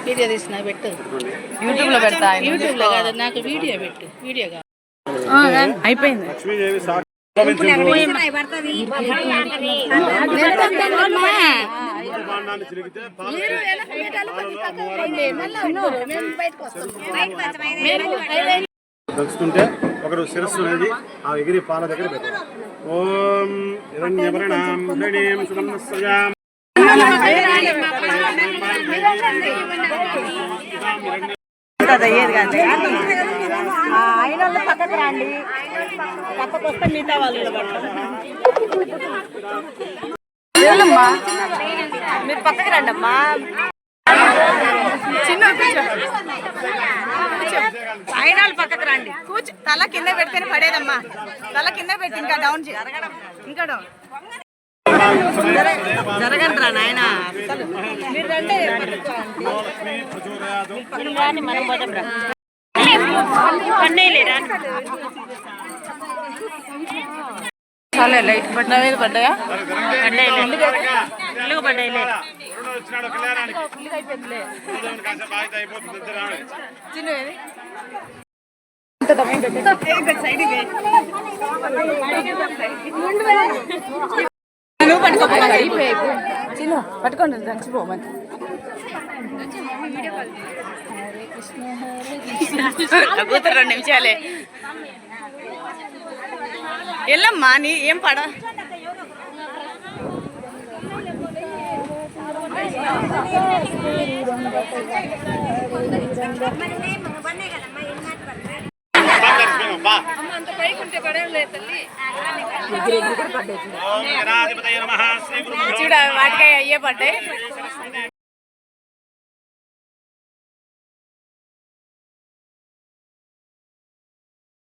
Video తీసిన పెట్టు. యూట్యూబ్లో పెడతా. యూట్యూబ్లో కాదు, నాకు వీడియో పెట్టు. వీడియో కాదు. అయిపోయింది. దలుచుకుంటే ఒకరు శిరస్సు అనేది ఆ ఎగిరి పాల దగ్గర పెట్టారు. ఓం హిరణ్యవర్ణాం హృణీం సువర్ణస్రజాం ఆయన పక్కకు రండి, పక్కకు వస్తే మిగతా వాళ్ళు మీరు పక్కకు రండి అమ్మా. చిన్న ఆయన పక్కకు రండి. కూర్చో, తల కింద పెడితేనే పడేదమ్మా. తల కింద పెట్టి ఇంకా డౌన్ ఇంకా డౌన్ జరగండి రా నాయన. మీరు రండి, మనం పోదాం రా. చాలా లైట్ పడ్డా మీద పడ్డాయా? పడ్డాయి పడ్డాయి. చిన్న పట్టుకోండి, దంచిపోమని. కూతురు 2 నిమిషాలే. వెళ్ళమ్మా, నీ ఏం పడ. చూడ వాటికాయ అయ్యే పడ్డాయి.